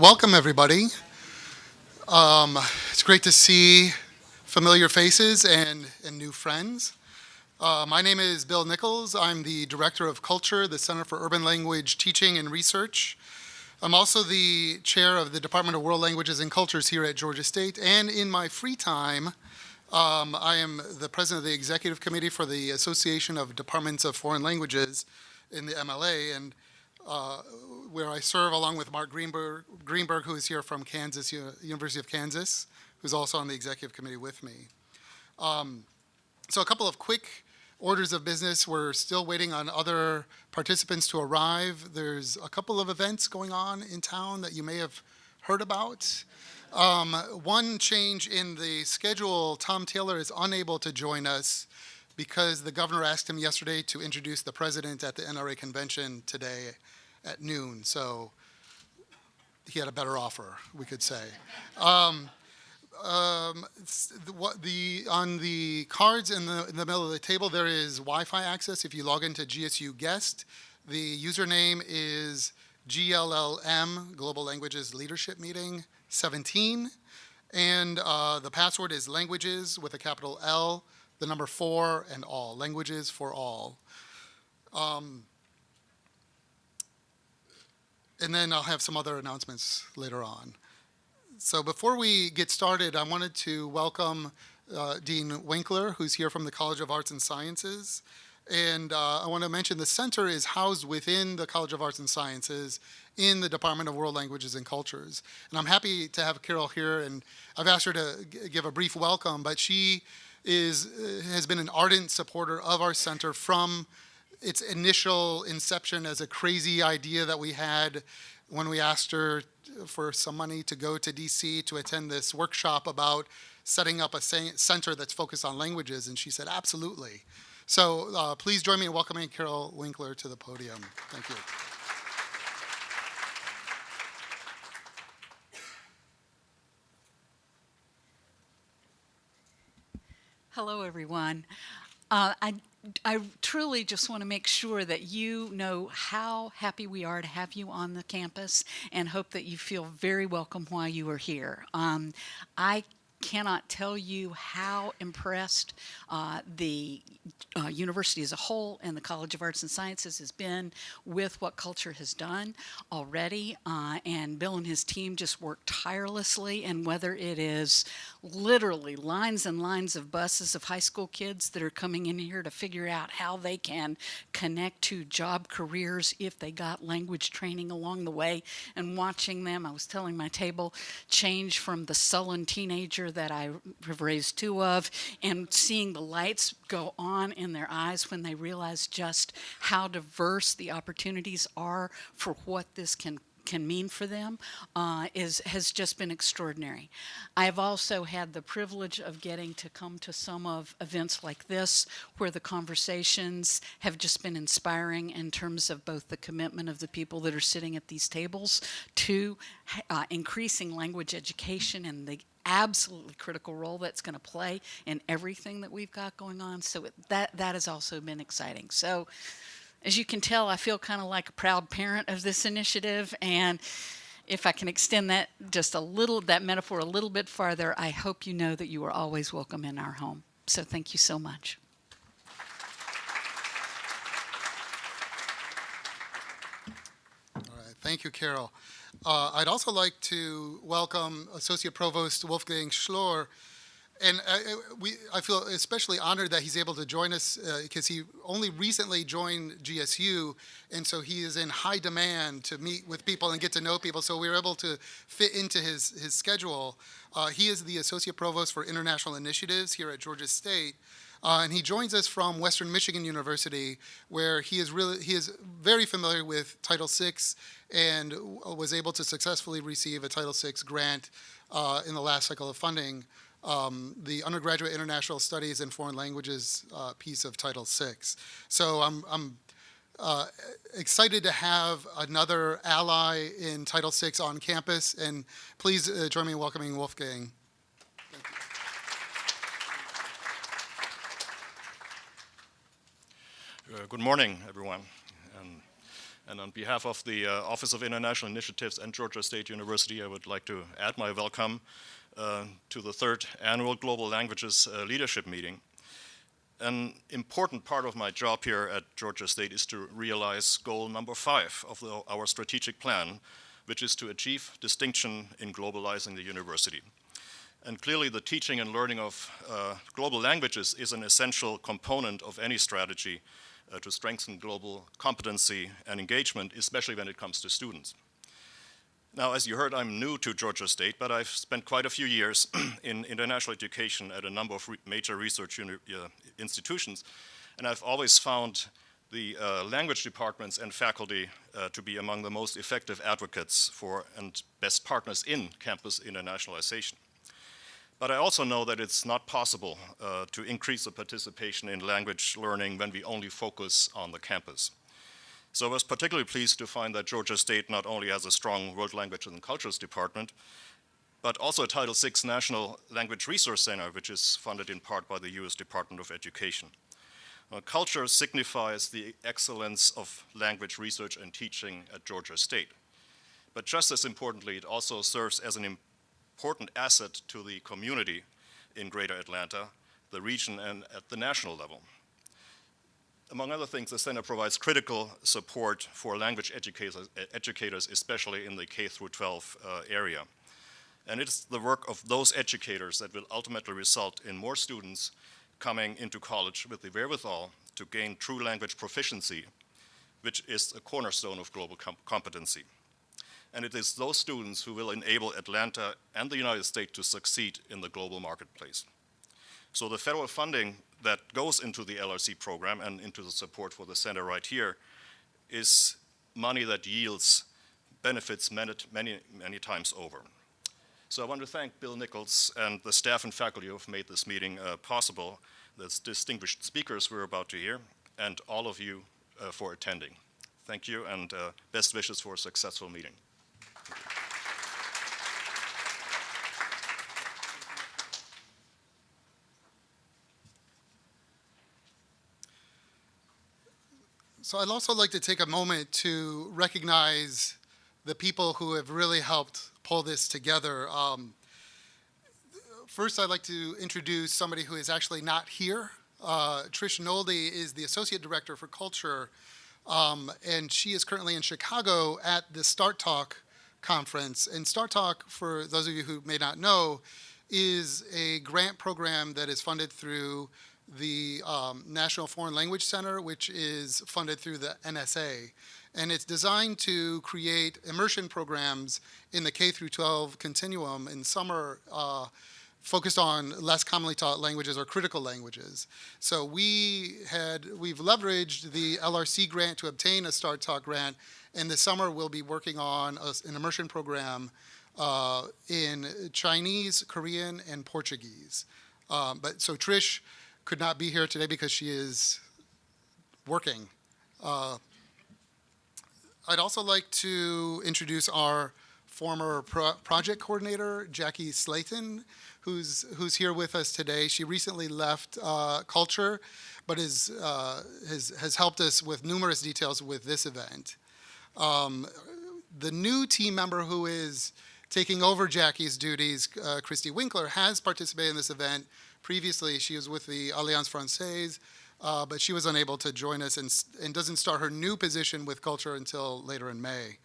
welcome everybody. It's great to see familiar faces and new friends. My name is Bill Nichols. I'm the Director of CULTR, the Center for Urban Language Teaching and Research. I'm also the Chair of the Department of World Languages and Cultures here at Georgia State, and in my free time, I am the President of the Executive Committee for the Association of Departments of Foreign Languages in the MLA, and where I serve along with Mark Greenberg, who is here from Kansas, University of Kansas, who's also on the executive committee with me. So a couple of quick orders of business. We're still waiting on other participants to arrive. There's a couple of events going on in town that you may have heard about. One change in the schedule, Tom Taylor is unable to join us because the governor asked him yesterday to introduce the president at the NRA convention today at noon, so he had a better offer, we could say. On the cards in the middle of the table, there is Wi-Fi access. If you log into GSU Guest, the username is GLLM, Global Languages Leadership Meeting 17, and the password is languages with a capital L, the number 4, and all, languages for all. And then I'll have some other announcements later on. So before we get started, I wanted to welcome Dean Winkler, who's here from the College of Arts and Sciences. And I want to mention the center is housed within the College of Arts and Sciences in the Department of World Languages and Cultures. And I'm happy to have Carol here, and I've asked her to give a brief welcome, but she has been an ardent supporter of our center from its initial inception as a crazy idea that we had when we asked her for some money to go to DC to attend this workshop about setting up a center that's focused on languages, and she said, absolutely. So please join me in welcoming Carol Winkler to the podium. Thank you. Hello, everyone. I truly just want to make sure that you know how happy we are to have you on the campus and hope that you feel very welcome while you are here. I cannot tell you how impressed the university as a whole and the College of Arts and Sciences has been with what CULTR has done already. And Bill and his team just work tirelessly, and whether it is literally lines and lines of buses of high school kids that are coming in here to figure out how they can connect to job careers if they got language training along the way, and watching them, I was telling my table, change from the sullen teenager that I have raised 2 of, and seeing the lights go on in their eyes when they realize just how diverse the opportunities are for what this can mean for them has just been extraordinary. I've also had the privilege of getting to come to some of events like this where the conversations have just been inspiring in terms of both the commitment of the people that are sitting at these tables to increasing language education and the absolutely critical role that's going to play in everything that we've got going on. So that has also been exciting. So as you can tell, I feel kind of like a proud parent of this initiative, and if I can extend that just a little, that metaphor a little bit farther, I hope you know that you are always welcome in our home. So thank you so much. All right, thank you, Carol. I'd also like to welcome Associate Provost Wolfgang Schlör. And I feel especially honored that he's able to join us because he only recently joined GSU, and so he is in high demand to meet with people and get to know people, so we were able to fit into his schedule. He is the Associate Provost for International Initiatives here at Georgia State, and he joins us from Western Michigan University, where he is very familiar with Title VI and was able to successfully receive a Title VI grant in the last cycle of funding. The Undergraduate International Studies and Foreign Languages piece of Title VI. So I'm excited to have another ally in Title VI on campus, and please join me in welcoming Wolfgang. Thank you. Good morning, everyone. And on behalf of the Office of International Initiatives and Georgia State University, I would like to add my welcome to the third annual Global Languages Leadership Meeting. An important part of my job here at Georgia State is to realize goal number 5 of our strategic plan, which is to achieve distinction in globalizing the university. And clearly the teaching and learning of global languages is an essential component of any strategy to strengthen global competency and engagement, especially when it comes to students. Now, as you heard, I'm new to Georgia State, but I've spent quite a few years in international education at a number of major research institutions, and I've always found the language departments and faculty to be among the most effective advocates for and best partners in campus internationalization. But I also know that it's not possible to increase the participation in language learning when we only focus on the campus. So I was particularly pleased to find that Georgia State not only has a strong World Languages and Cultures department, but also a Title VI National Language Resource Center, which is funded in part by the US Department of Education. Culture signifies the excellence of language research and teaching at Georgia State. But just as importantly, it also serves as an important asset to the community in Greater Atlanta, the region, and at the national level. Among other things, the center provides critical support for language educators, especially in the K-12 area. And it's the work of those educators that will ultimately result in more students coming into college with the wherewithal to gain true language proficiency, which is a cornerstone of global competency. And it is those students who will enable Atlanta and the United States to succeed in the global marketplace. So the federal funding that goes into the LRC program and into the support for the center right here is money that yields benefits many times over. So I want to thank Bill Nichols and the staff and faculty who have made this meeting possible, the distinguished speakers we're about to hear, and all of you for attending. Thank you, and best wishes for a successful meeting. So I'd also like to take a moment to recognize the people who have really helped pull this together. First, I'd like to introduce somebody who is actually not here. Trish Nolde is the Associate Director for Culture, and she is currently in Chicago at the Start Talk conference. And Start Talk, for those of you who may not know, is a grant program that is funded through the National Foreign Language Center, which is funded through the NSA. And it's designed to create immersion programs in the K-12 continuum in summer focused on less commonly taught languages or critical languages. So we've leveraged the LRC grant to obtain a Start Talk grant, and this summer we'll be working on an immersion program in Chinese, Korean, and Portuguese. So Trish could not be here today because she is working. I'd also like to introduce our former project coordinator, Jackie Slayton, who's here with us today. She recently left Culture, but has helped us with numerous details with this event. The new team member who is taking over Jackie's duties, Christy Winkler, has participated in this event previously. She was with the Alliance Française, but she was unable to join us and doesn't start her new position with Culture until later in May.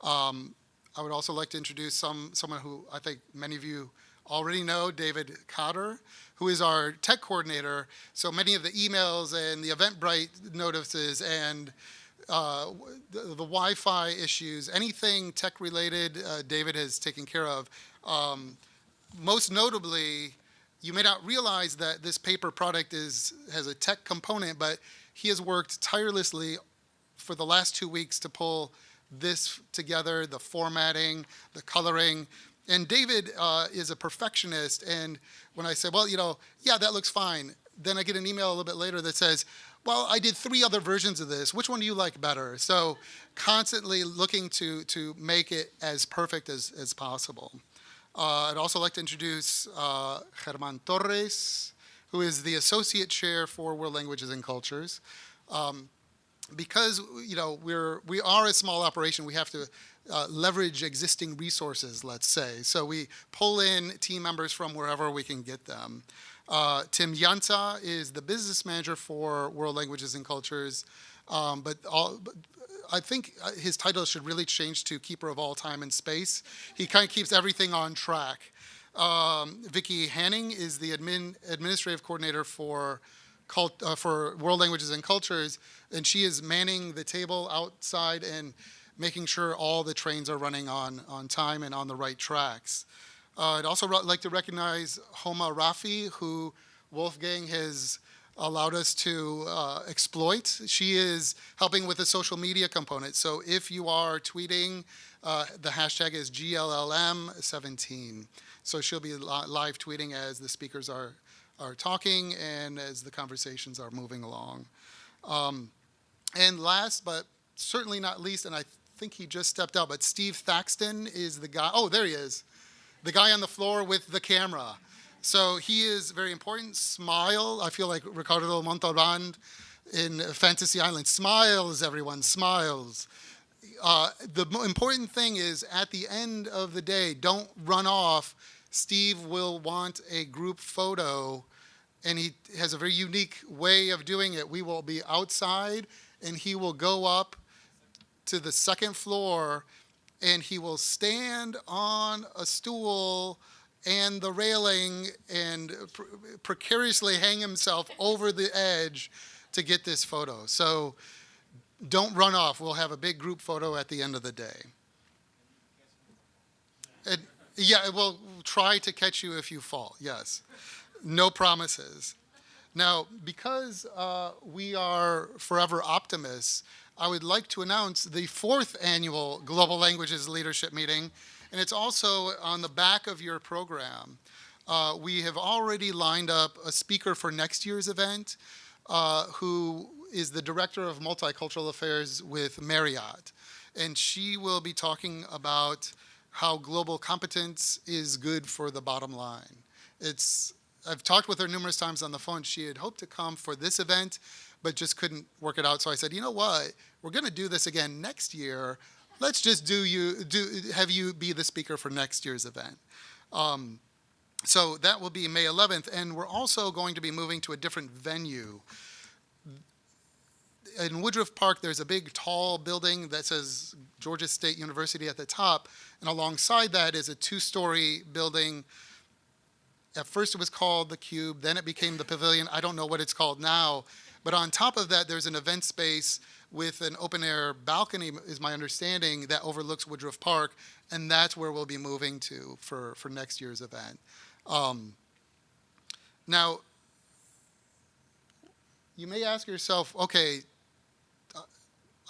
I would also like to introduce someone who I think many of you already know, David Cotter, who is our tech coordinator. So many of the emails and the Eventbrite notices and the Wi-Fi issues, anything tech related, David has taken care of. Most notably, you may not realize that this paper product has a tech component, but he has worked tirelessly for the last 2 weeks to pull this together, the formatting, the coloring. And David is a perfectionist, and when I say, well, yeah, that looks fine, then I get an email a little bit later that says, well, I did 3 other versions of this. Which one do you like better? So constantly looking to make it as perfect as possible. I'd also like to introduce Germán Torres, who is the Associate Chair for World Languages and Cultures. because we are a small operation, we have to leverage existing resources, let's say. So we pull in team members from wherever we can get them. Tim Jansa is the business manager for World Languages and Cultures, but I think his title should really change to Keeper of All Time and Space. He kind of keeps everything on track. Vicki Hanning is the administrative coordinator for World Languages and Cultures, and she is manning the table outside and making sure all the trains are running on time and on the right tracks. I'd also like to recognize Homa Rafi, who Wolfgang has allowed us to exploit. She is helping with the social media component. So if you are tweeting, the hashtag is GLLM17. So she'll be live tweeting as the speakers are talking and as the conversations are moving along. And last, but certainly not least, and I think he just stepped out, but Steve Thaxton is the guy. Oh, there he is. The guy on the floor with the camera. So he is very important. Smile. I feel like Ricardo Montalban in Fantasy Island. Smiles, everyone, smiles. The important thing is at the end of the day, don't run off. Steve will want a group photo, and he has a very unique way of doing it. We will be outside, and he will go up to the second floor, and he will stand on a stool and the railing and precariously hang himself over the edge to get this photo. So don't run off. We'll have a big group photo at the end of the day. Yeah, we'll try to catch you if you fall, yes. No promises. Now, because we are forever optimists, I would like to announce the 4th annual Global Languages Leadership Meeting, and it's also on the back of your program. We have already lined up a speaker for next year's event, who is the Director of Multicultural Affairs with Marriott. And she will be talking about how global competence is good for the bottom line. I've talked with her numerous times on the phone. She had hoped to come for this event, but just couldn't work it out. So I said, you know what? We're going to do this again next year. Let's just have you be the speaker for next year's event. So that will be May 11th, and we're also going to be moving to a different venue. In Woodruff Park, there's a big, tall building that says Georgia State University at the top, and alongside that is a 2-story building. At first it was called the Cube, then it became the Pavilion. I don't know what it's called now, but on top of that, there's an event space with an open-air balcony, is my understanding, that overlooks Woodruff Park, and that's where we'll be moving to for next year's event. Now, you may ask yourself, okay,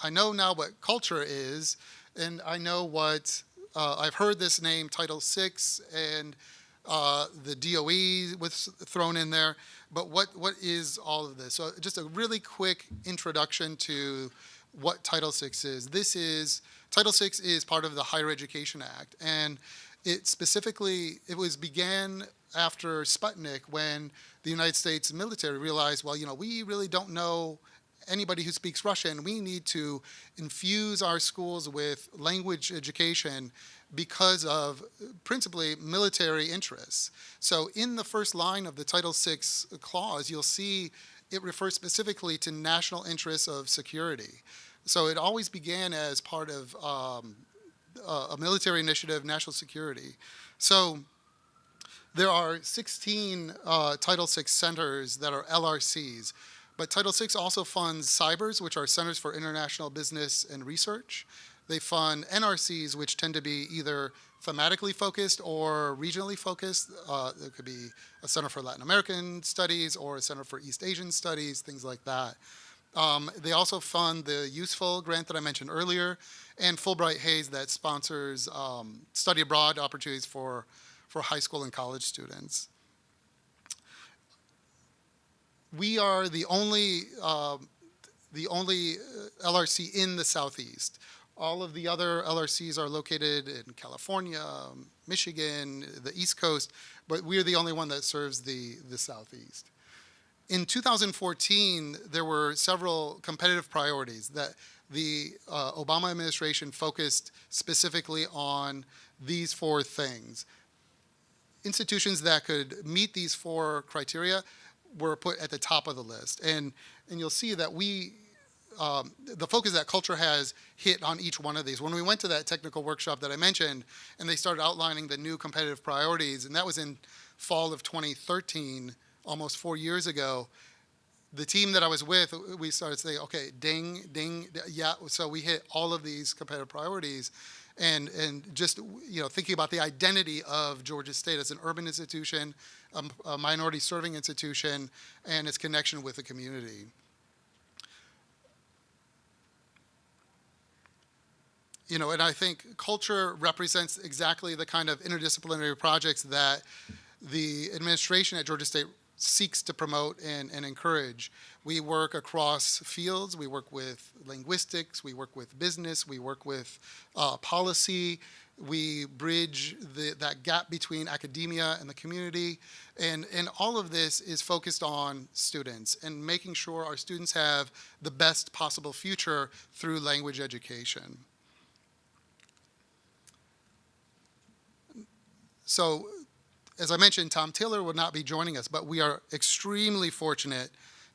I know now what culture is, and I know what, I've heard this name, Title VI, and the DOE was thrown in there, but what is all of this? So just a really quick introduction to what Title VI is. Title VI is part of the Higher Education Act, and it began after Sputnik, when the United States military realized, well, we really don't know anybody who speaks Russian. We need to infuse our schools with language education because of principally military interests. So in the first line of the Title VI clause, you'll see it refers specifically to national interests of security. So it always began as part of a military initiative, national security. So there are 16 Title VI centers that are LRCs. But Title VI also funds CIBERs, which are Centers for International Business and Research. They fund NRCs, which tend to be either thematically focused or regionally focused. There could be a Center for Latin American Studies or a Center for East Asian Studies, things like that. They also fund the Useful grant that I mentioned earlier, and Fulbright Hays that sponsors study abroad opportunities for high school and college students. We are the only LRC in the Southeast. All of the other LRCs are located in California, Michigan, the East Coast, but we're the only one that serves the Southeast. In 2014, there were several competitive priorities that the Obama administration focused specifically on these four things. Institutions that could meet these four criteria were put at the top of the list. And you'll see that the focus that CULTR has hit on each one of these. When we went to that technical workshop that I mentioned, and they started outlining the new competitive priorities, and that was in fall of 2013, almost 4 years ago, the team that I was with, we started saying, okay, ding, ding, yeah, so we hit all of these competitive priorities. And just, thinking about the identity of Georgia State as an urban institution, a minority serving institution, and its connection with the community. And I think CULTR represents exactly the kind of interdisciplinary projects that the administration at Georgia State seeks to promote and encourage. We work across fields. We work with linguistics. We work with business. We work with policy. We bridge that gap between academia and the community. And all of this is focused on students and making sure our students have the best possible future through language education. So, as I mentioned, Tom Taylor will not be joining us, but we are extremely fortunate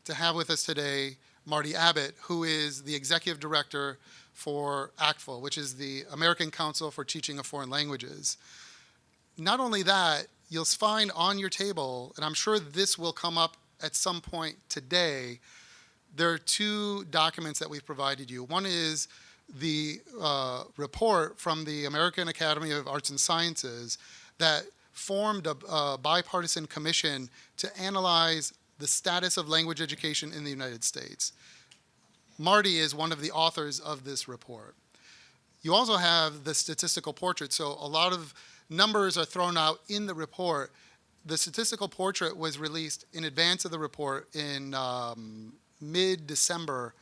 to have with us today Marty Abbott, who is the executive director for ACTFL, which is the American Council for Teaching of Foreign Languages. Not only that, you'll find on your table, and I'm sure this will come up at some point today, there are two documents that we've provided you. One is the report from the American Academy of Arts and Sciences that formed a bipartisan commission to analyze the status of language education in the United States. Marty is one of the authors of this report. You also have the statistical portrait, so a lot of numbers are thrown out in the report. The statistical portrait was released in advance of the report in mid-December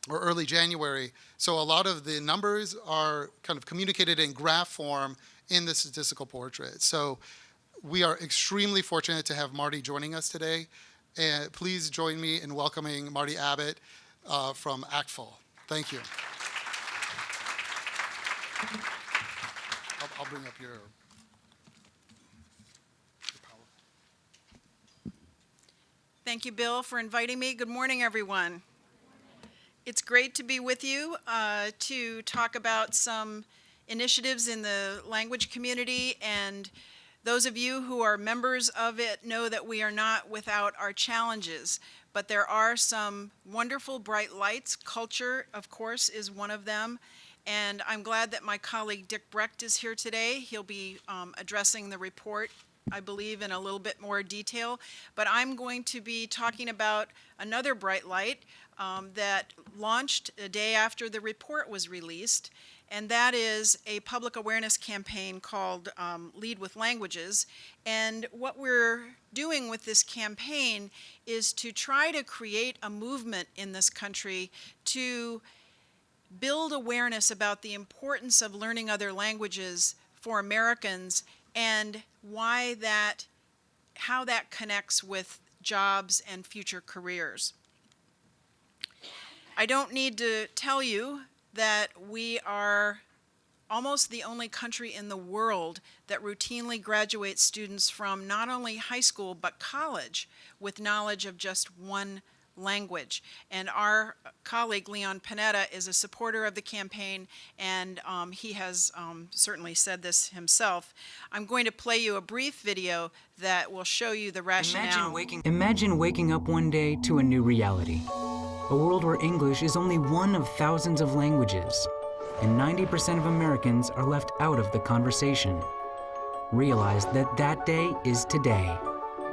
or early January, so a lot of the numbers are kind of communicated in graph form in the statistical portrait. So we are extremely fortunate to have Marty joining us today. And please join me in welcoming Marty Abbott from ACTFL. Thank you. I'll bring up your power. Thank you, Bill, for inviting me. Good morning, everyone. It's great to be with you to talk about some initiatives in the language community, and those of you who are members of it know that we are not without our challenges, but there are some wonderful bright lights. CULTR, of course, is one of them, and I'm glad that my colleague Dick Brecht is here today. He'll be addressing the report, I believe, in a little bit more detail, but I'm going to be talking about another bright light that launched a day after the report was released, and that is a public awareness campaign called Lead with Languages. And what we're doing with this campaign is to try to create a movement in this country to build awareness about the importance of learning other languages for Americans and how that connects with jobs and future careers. I don't need to tell you that we are almost the only country in the world that routinely graduates students from not only high school but college with knowledge of just one language. And our colleague Leon Panetta is a supporter of the campaign, and he has certainly said this himself. I'm going to play you a brief video that will show you the rationale. Imagine waking up one day to a new reality. A world where English is only one of thousands of languages, and 90% of Americans are left out of the conversation. Realize that that day is today.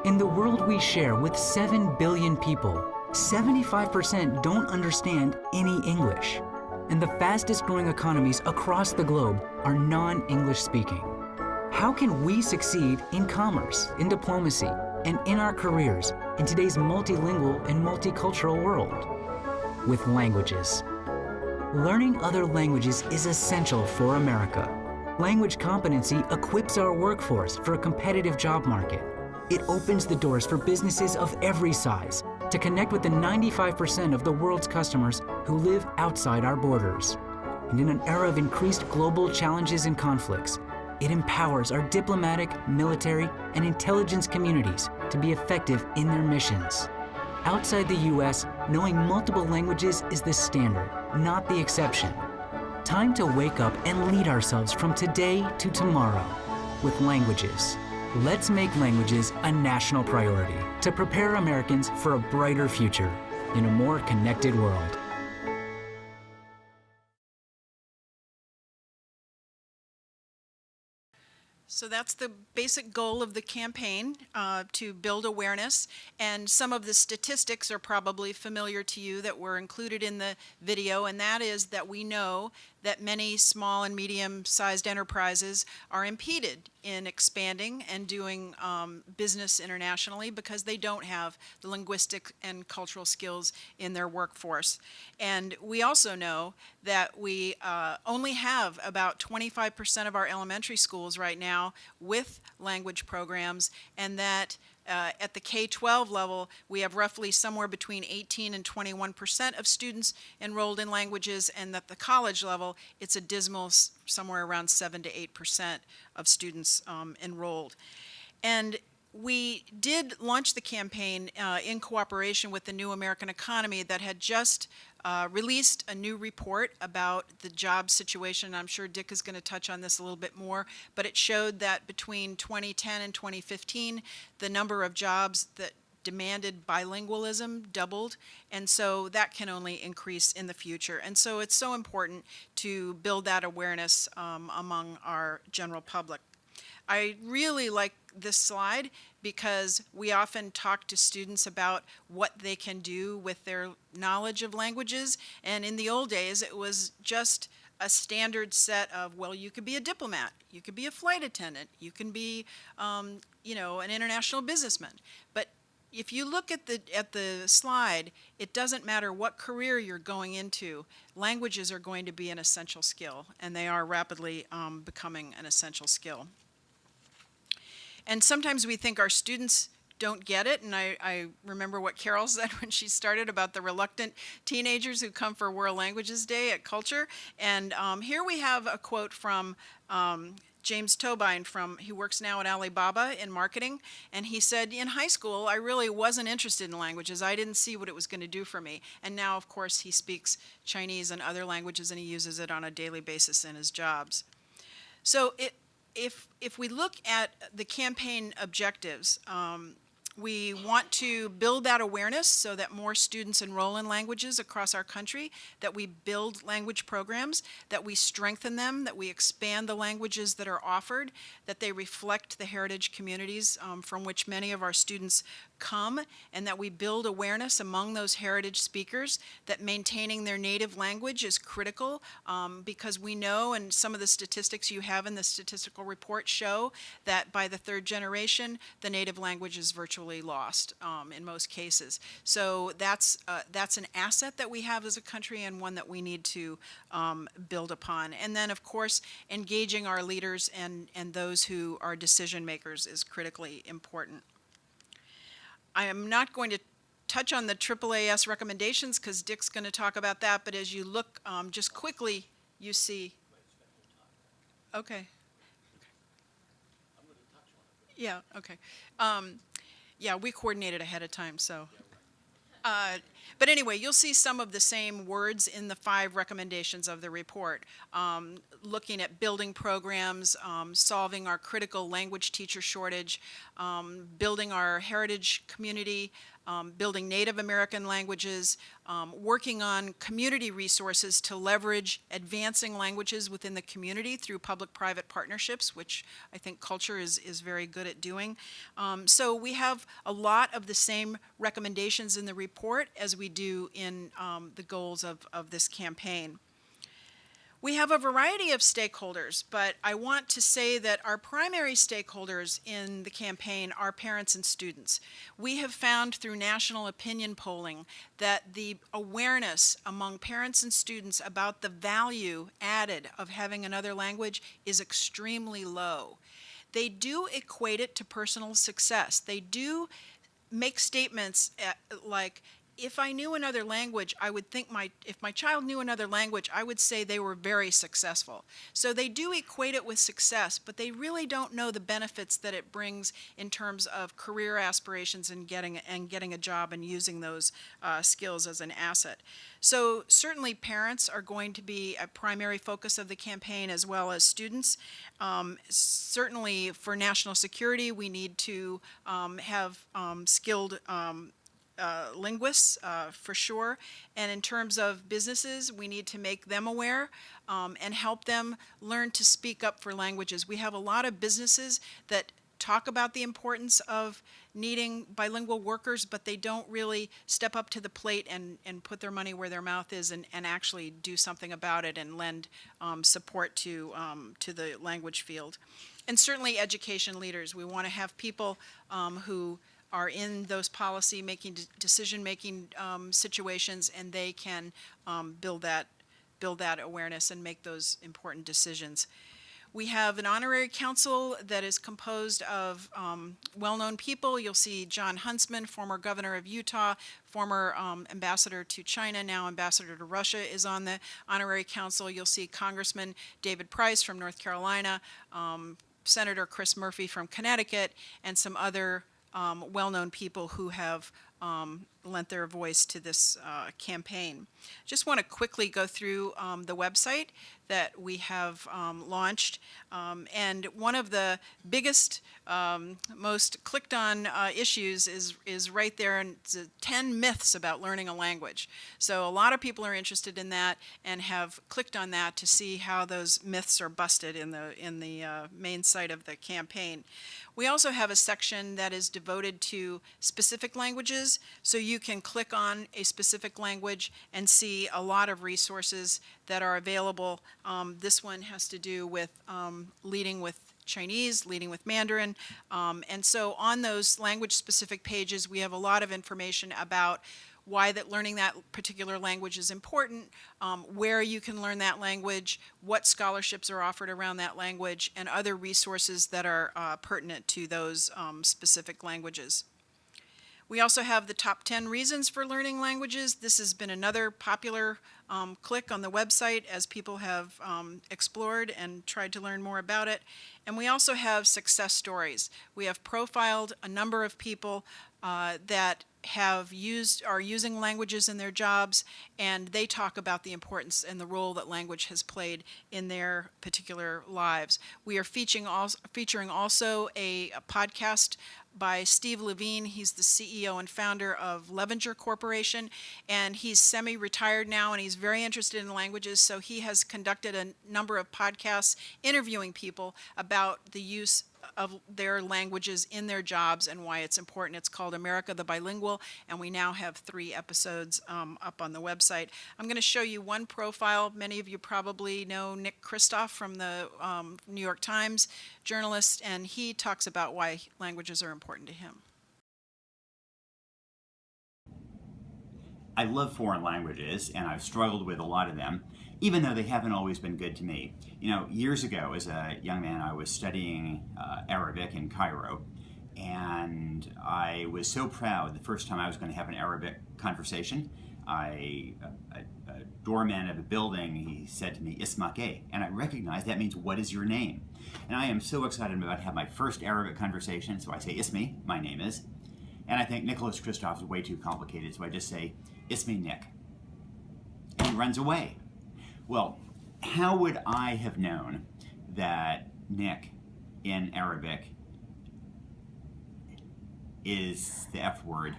In the world we share with 7 billion people, 75% don't understand any English. And the fastest growing economies across the globe are non-English speaking. How can we succeed in commerce, in diplomacy, and in our careers in today's multilingual and multicultural world? With languages. Learning other languages is essential for America. Language competency equips our workforce for a competitive job market. It opens the doors for businesses of every size to connect with the 95% of the world's customers who live outside our borders. And in an era of increased global challenges and conflicts, it empowers our diplomatic, military, and intelligence communities to be effective in their missions. Outside the US, knowing multiple languages is the standard, not the exception. Time to wake up and lead ourselves from today to tomorrow with languages. Let's make languages a national priority to prepare Americans for a brighter future in a more connected world. So that's the basic goal of the campaign, to build awareness. And some of the statistics are probably familiar to you that were included in the video, and that is that we know that many small and medium-sized enterprises are impeded in expanding and doing business internationally because they don't have the linguistic and cultural skills in their workforce. And we also know that we only have about 25% of our elementary schools right now with language programs, and that at the K-12 level, we have roughly somewhere between 18 and 21% of students enrolled in languages, and at the college level, it's a dismal somewhere around 7 to 8% of students enrolled. And we did launch the campaign in cooperation with the New American Economy that had just released a new report about the job situation. I'm sure Dick is going to touch on this a little bit more, but it showed that between 2010 and 2015, the number of jobs that demanded bilingualism doubled, and so that can only increase in the future. And so it's so important to build that awareness among our general public. I really like this slide because we often talk to students about what they can do with their knowledge of languages, and in the old days it was just a standard set of, well, you could be a diplomat, you could be a flight attendant, you can be you know, an international businessman. But if you look at the slide, it doesn't matter what career you're going into, languages are going to be an essential skill, and they are rapidly becoming an essential skill. And sometimes we think our students don't get it, and I remember what Carol said when she started about the reluctant teenagers who come for World Languages Day at CULTR. And here we have a quote from James Tobine, who works now at Alibaba in marketing, and he said, in high school, I really wasn't interested in languages. I didn't see what it was going to do for me. And now, of course, he speaks Chinese and other languages, and he uses it on a daily basis in his jobs. So if we look at the campaign objectives, we want to build that awareness so that more students enroll in languages across our country, that we build language programs, that we strengthen them, that we expand the languages that are offered, that they reflect the heritage communities from which many of our students come, and that we build awareness among those heritage speakers that maintaining their native language is critical, because we know, and some of the statistics you have in the statistical report show, that by the third generation, the native language is virtually lost in most cases. So that's an asset that we have as a country, and one that we need to build upon. And then, of course, engaging our leaders and those who are decision makers is critically important. I am not going to touch on the AAAS recommendations because Dick's going to talk about that, but as you look just quickly, you see. Okay. Yeah, okay. Yeah, we coordinated ahead of time, so. But anyway, you'll see some of the same words in the 5 recommendations of the report. Looking at building programs, solving our critical language teacher shortage, building our heritage community, building Native American languages, working on community resources to leverage advancing languages within the community through public-private partnerships, which I think CULTR is very good at doing. So we have a lot of the same recommendations in the report as we do in the goals of this campaign. We have a variety of stakeholders, but I want to say that our primary stakeholders in the campaign are parents and students. We have found through national opinion polling that the awareness among parents and students about the value added of having another language is extremely low. they do equate it to personal success. They do make statements like, if I knew another language, I would think if my child knew another language, I would say they were very successful. So they do equate it with success, but they really don't know the benefits that it brings in terms of career aspirations and getting a job and using those skills as an asset. So certainly parents are going to be a primary focus of the campaign, as well as students. Certainly for national security, we need to have skilled linguists for sure. And in terms of businesses, we need to make them aware and help them learn to speak up for languages. We have a lot of businesses that talk about the importance of needing bilingual workers, but they don't really step up to the plate and put their money where their mouth is and actually do something about it and lend support to the language field. And certainly education leaders. We want to have people who are in those policy making, decision making situations, and they can build that awareness and make those important decisions. We have an honorary council that is composed of well-known people. You'll see John Huntsman, former governor of Utah, former ambassador to China, now ambassador to Russia, is on the honorary council. You'll see Congressman David Price from North Carolina, Senator Chris Murphy from Connecticut, and some other well-known people who have lent their voice to this campaign. Just want to quickly go through the website that we have launched. And one of the biggest, most clicked on issues is right there, and it's 10 myths about learning a language. So a lot of people are interested in that and have clicked on that to see how those myths are busted in the main site of the campaign. We also have a section that is devoted to specific languages, so you can click on a specific language and see a lot of resources that are available. This one has to do with leading with Chinese, leading with Mandarin, and so on those language-specific pages, we have a lot of information about why that learning that particular language is important, where you can learn that language, what scholarships are offered around that language, and other resources that are pertinent to those specific languages. We also have the top 10 reasons for learning languages. This has been another popular click on the website as people have explored and tried to learn more about it. And we also have success stories. We have profiled a number of people that are using languages in their jobs, and they talk about the importance and the role that language has played in their particular lives. We are featuring also a podcast by Steve Levine. He's the CEO and founder of Levenger Corporation, and he's semi-retired now, and he's very interested in languages, so he has conducted a number of podcasts interviewing people about the use of their languages in their jobs and why it's important. It's called America the Bilingual, and we now have 3 episodes up on the website. I'm going to show you one profile. Many of you probably know Nick Kristof from the New York Times, journalist, and he talks about why languages are important to him. I love foreign languages, and I've struggled with a lot of them, even though they haven't always been good to me. You know, years ago, as a young man, I was studying Arabic in Cairo, and I was so proud the first time I was going to have an Arabic conversation. A doorman of a building, he said to me, "Ismak," and I recognized that means, "What is your name?" And I am so excited about to have my first Arabic conversation, so I say, "Ismi," my name is. And I think Nicholas Kristof is way too complicated, so I just say, "Ismi Nick." And he runs away. Well, how would I have known that Nick in Arabic is the F word?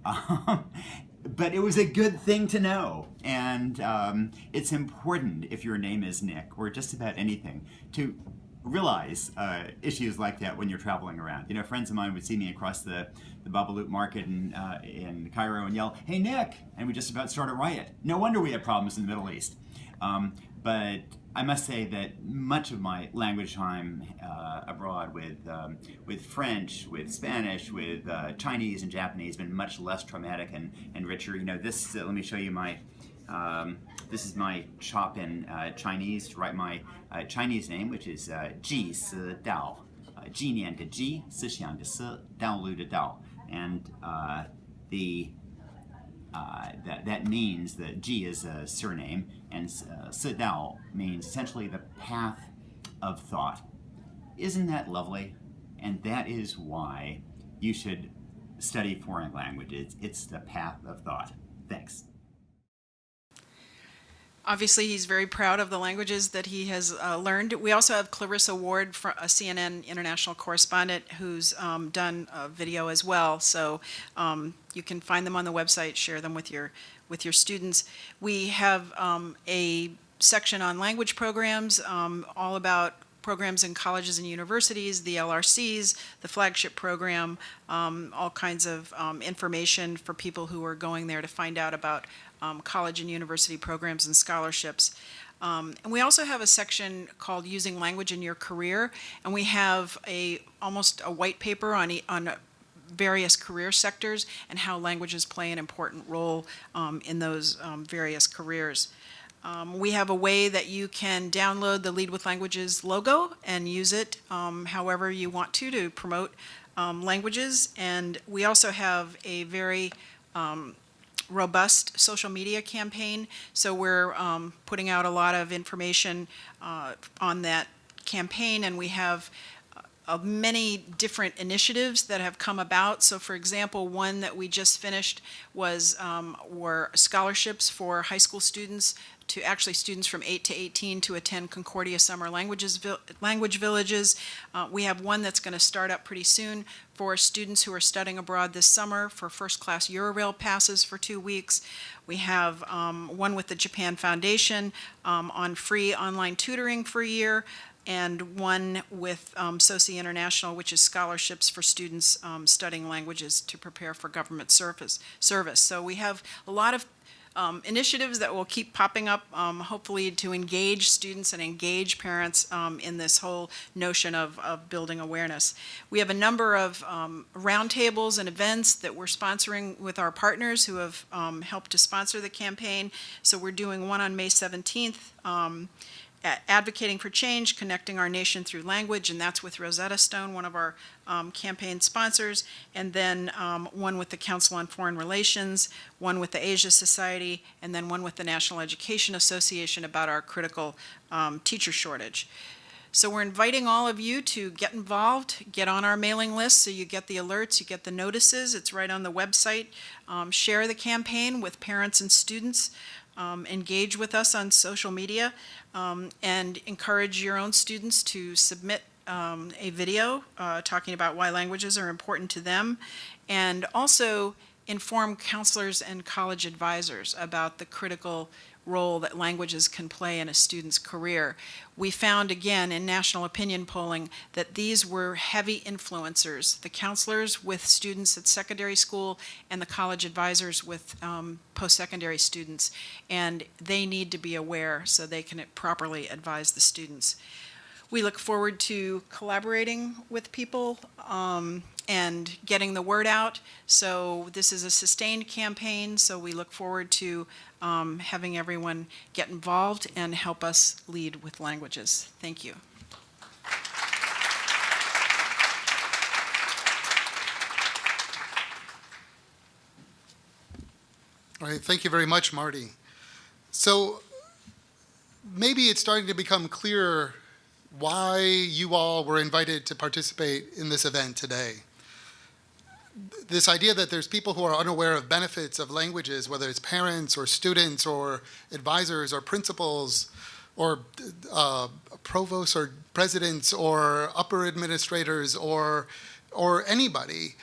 But it was a good thing to know. And it's important, if your name is Nick, or just about anything, to realize issues like that when you're traveling around. You know, friends of mine would see me across the Babalut market in Cairo and yell, "Hey, Nick!" And we just about start a riot. No wonder we have problems in the Middle East. But I must say that much of my language time abroad with French, with Spanish, with Chinese and Japanese has been much less traumatic and richer. You know, this, let me show you my, this is my chop in Chinese to write my Chinese name, which is Ji Si Dao. 纪念的纪，思想的思，道路的道，and that means that Ji is a surname, and Sidao means essentially the path of thought. Isn't that lovely? And that is why you should study foreign languages. It's the path of thought. Thanks. Obviously, he's very proud of the languages that he has learned. We also have Clarissa Ward, a CNN international correspondent, who's done a video as well. So you can find them on the website, share them with your students. We have a section on language programs, all about programs in colleges and universities, the LRCs, the flagship program, all kinds of information for people who are going there to find out about college and university programs and scholarships. And we also have a section called Using Language in Your Career, and we have almost a white paper on various career sectors and how languages play an important role in those various careers. We have a way that you can download the Lead with Languages logo and use it however you want to promote languages. And we also have a very robust social media campaign. So we're putting out a lot of information on that campaign, and we have many different initiatives that have come about. So for example, one that we just finished were scholarships for high school students, to actually students from 8 to 18 to attend Concordia Summer Language Villages. We have one that's going to start up pretty soon for students who are studying abroad this summer for first-class Eurail passes for 2 weeks. We have one with the Japan Foundation on free online tutoring for a year, and one with SOCI International, which is scholarships for students studying languages to prepare for government service. So we have a lot of initiatives that will keep popping up, hopefully to engage students and engage parents in this whole notion of building awareness. We have a number of roundtables and events that we're sponsoring with our partners who have helped to sponsor the campaign. So we're doing one on May 17th, Advocating for Change, Connecting Our Nation Through Language, and that's with Rosetta Stone, one of our campaign sponsors, and then one with the Council on Foreign Relations, one with the Asia Society, and then one with the National Education Association about our critical teacher shortage. So we're inviting all of you to get involved, get on our mailing list so you get the alerts, you get the notices. It's right on the website. Share the campaign with parents and students. Engage with us on social media, and encourage your own students to submit a video talking about why languages are important to them, and also inform counselors and college advisors about the critical role that languages can play in a student's career. We found again in national opinion polling that these were heavy influencers, the counselors with students at secondary school and the college advisors with post-secondary students, and they need to be aware so they can properly advise the students. We look forward to collaborating with people and getting the word out. So this is a sustained campaign, so we look forward to having everyone get involved and help us lead with languages. Thank you. All right, thank you very much, Marty. So maybe it's starting to become clearer why you all were invited to participate in this event today. This idea that there's people who are unaware of benefits of languages, whether it's parents or students or advisors or principals or provosts or presidents or upper administrators or anybody.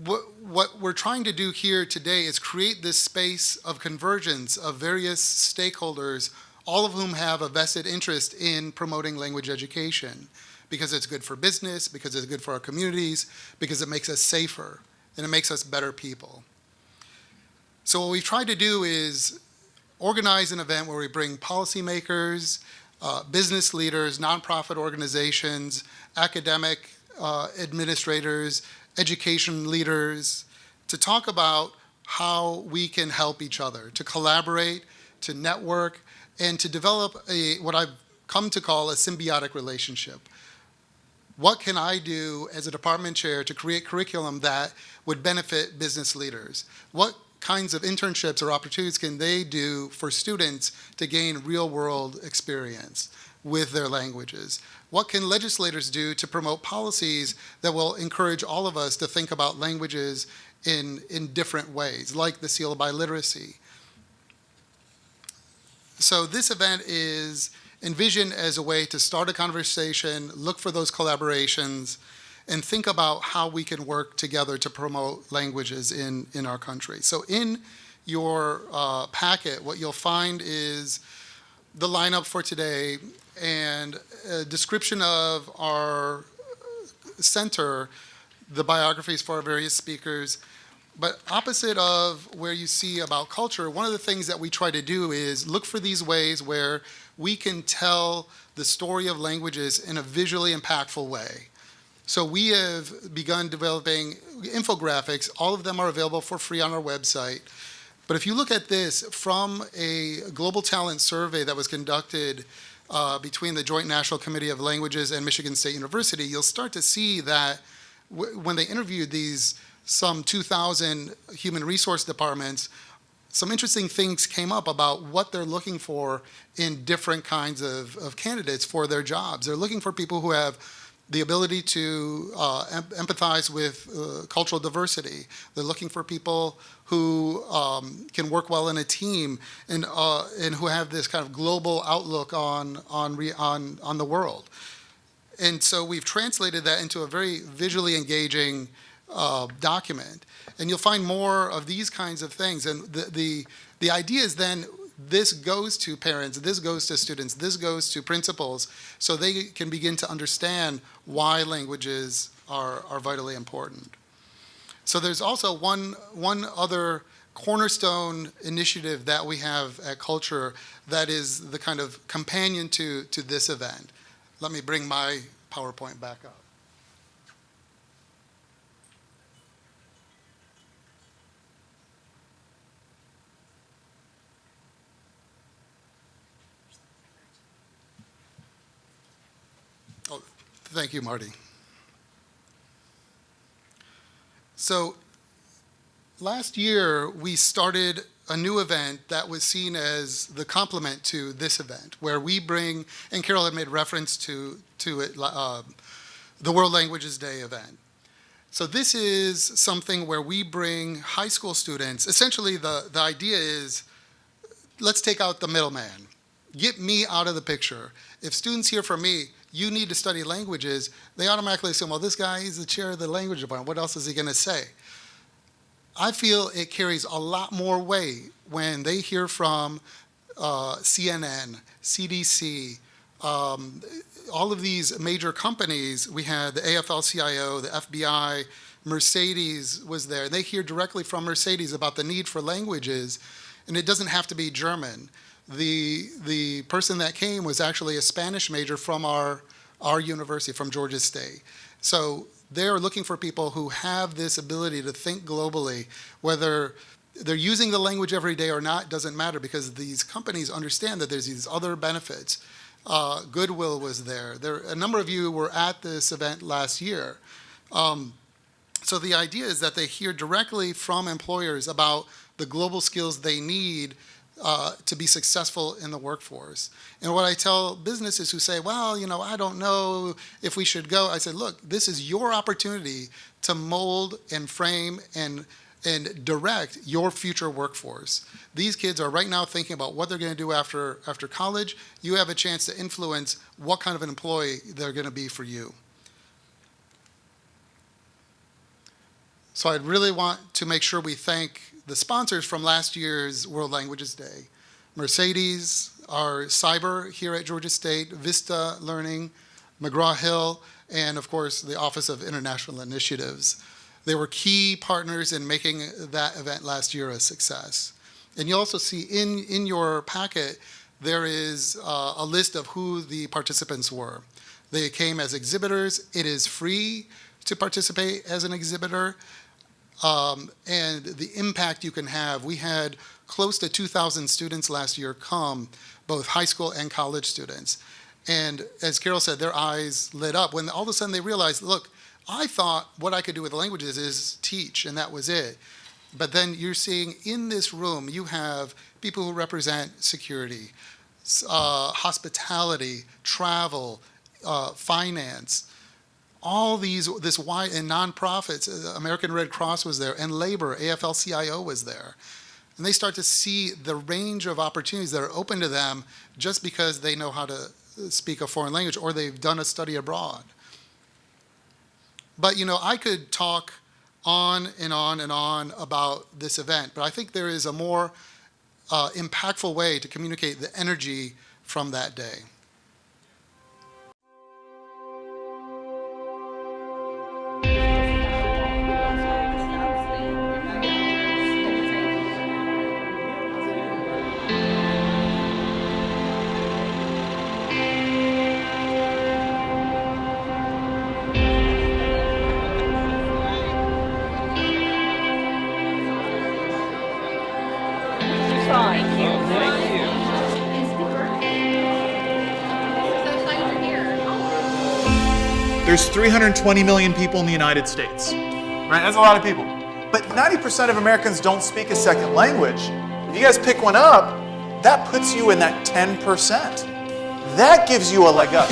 What we're trying to do here today is create this space of convergence of various stakeholders, all of whom have a vested interest in promoting language education, because it's good for business, because it's good for our communities, because it makes us safer, and it makes us better people. So what we've tried to do is organize an event where we bring policymakers, business leaders, nonprofit organizations, academic administrators, education leaders, to talk about how we can help each other, to collaborate, to network, and to develop what I've come to call a symbiotic relationship. What can I do as a department chair to create curriculum that would benefit business leaders? What kinds of internships or opportunities can they do for students to gain real-world experience with their languages? What can legislators do to promote policies that will encourage all of us to think about languages in different ways, like the Seal of Biliteracy? So this event is envisioned as a way to start a conversation, look for those collaborations, and think about how we can work together to promote languages in our country. So in your packet, what you'll find is the lineup for today and a description of our center, the biographies for our various speakers. But opposite of where you see about culture, one of the things that we try to do is look for these ways where we can tell the story of languages in a visually impactful way. So we have begun developing infographics. All of them are available for free on our website. But if you look at this from a global talent survey that was conducted between the Joint National Committee of Languages and Michigan State University, you'll start to see that when they interviewed these some 2,000 human resource departments, some interesting things came up about what they're looking for in different kinds of candidates for their jobs. They're looking for people who have the ability to empathize with cultural diversity. They're looking for people who can work well in a team and who have this kind of global outlook on the world. And so we've translated that into a very visually engaging document. And you'll find more of these kinds of things. And the idea is then this goes to parents, this goes to students, this goes to principals, so they can begin to understand why languages are vitally important. So there's also one other cornerstone initiative that we have at CULTR that is the kind of companion to this event. Let me bring my PowerPoint back up. Oh, thank you, Marty. So last year, we started a new event that was seen as the complement to this event, where we bring, and Carol had made reference to it, the World Languages Day event. So this is something where we bring high school students. Essentially, the idea is, let's take out the middleman. Get me out of the picture. If students hear from me, you need to study languages, they automatically assume, well, this guy, he's the chair of the language department. What else is he going to say? I feel it carries a lot more weight when they hear from CNN, CDC, all of these major companies. We had the AFL-CIO, the FBI, Mercedes was there. They hear directly from Mercedes about the need for languages, and it doesn't have to be German. The person that came was actually a Spanish major from our university, from Georgia State. So they're looking for people who have this ability to think globally. Whether they're using the language every day or not doesn't matter, because these companies understand that there's these other benefits. Goodwill was there. A number of you were at this event last year. So the idea is that they hear directly from employers about the global skills they need to be successful in the workforce. And what I tell businesses who say, well, I don't know if we should go, I said, look, this is your opportunity to mold and frame and direct your future workforce. These kids are right now thinking about what they're going to do after college. You have a chance to influence what kind of an employee they're going to be for you. So I'd really want to make sure we thank the sponsors from last year's World Languages Day. Mercedes, our cyber here at Georgia State, Vista Learning, McGraw-Hill, and of course the Office of International Initiatives. They were key partners in making that event last year a success. And you also see in your packet, there is a list of who the participants were. They came as exhibitors. It is free to participate as an exhibitor. And the impact you can have. We had close to 2,000 students last year come, both high school and college students. And as Carol said, their eyes lit up when all of a sudden they realized, look, I thought what I could do with the languages is teach, and that was it. But then you're seeing in this room, you have people who represent security, hospitality, travel, finance, all this wide, and nonprofits. American Red Cross was there, and labor, AFL-CIO was there. And they start to see the range of opportunities that are open to them just because they know how to speak a foreign language or they've done a study abroad. But, I could talk on and on and on about this event, but I think there is a more impactful way to communicate the energy from that day. There's 320 million people in the United States, right? That's a lot of people. But 90% of Americans don't speak a second language. If you guys pick one up, that puts you in that 10%. That gives you a leg up.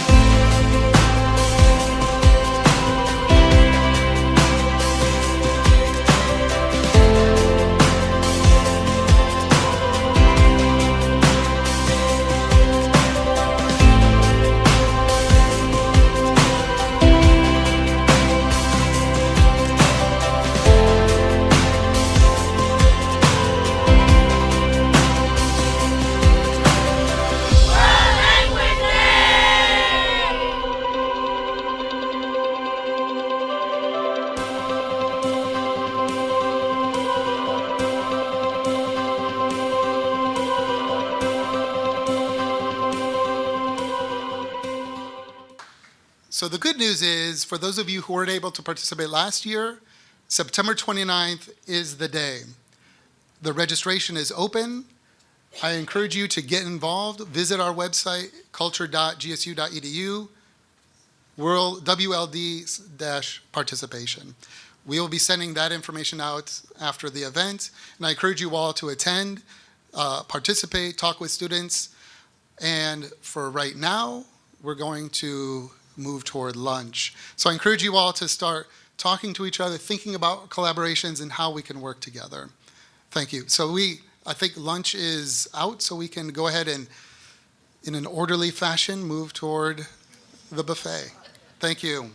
So the good news is, for those of you who weren't able to participate last year, September 29th is the day. The registration is open. I encourage you to get involved. Visit our website, culture.gsu.edu, WLD-participation. We will be sending that information out after the event, and I encourage you all to attend, participate, talk with students, and for right now, we're going to move toward lunch. So I encourage you all to start talking to each other, thinking about collaborations and how we can work together. Thank you. So I think lunch is out, so we can go ahead and, in an orderly fashion, move toward the buffet. Thank you.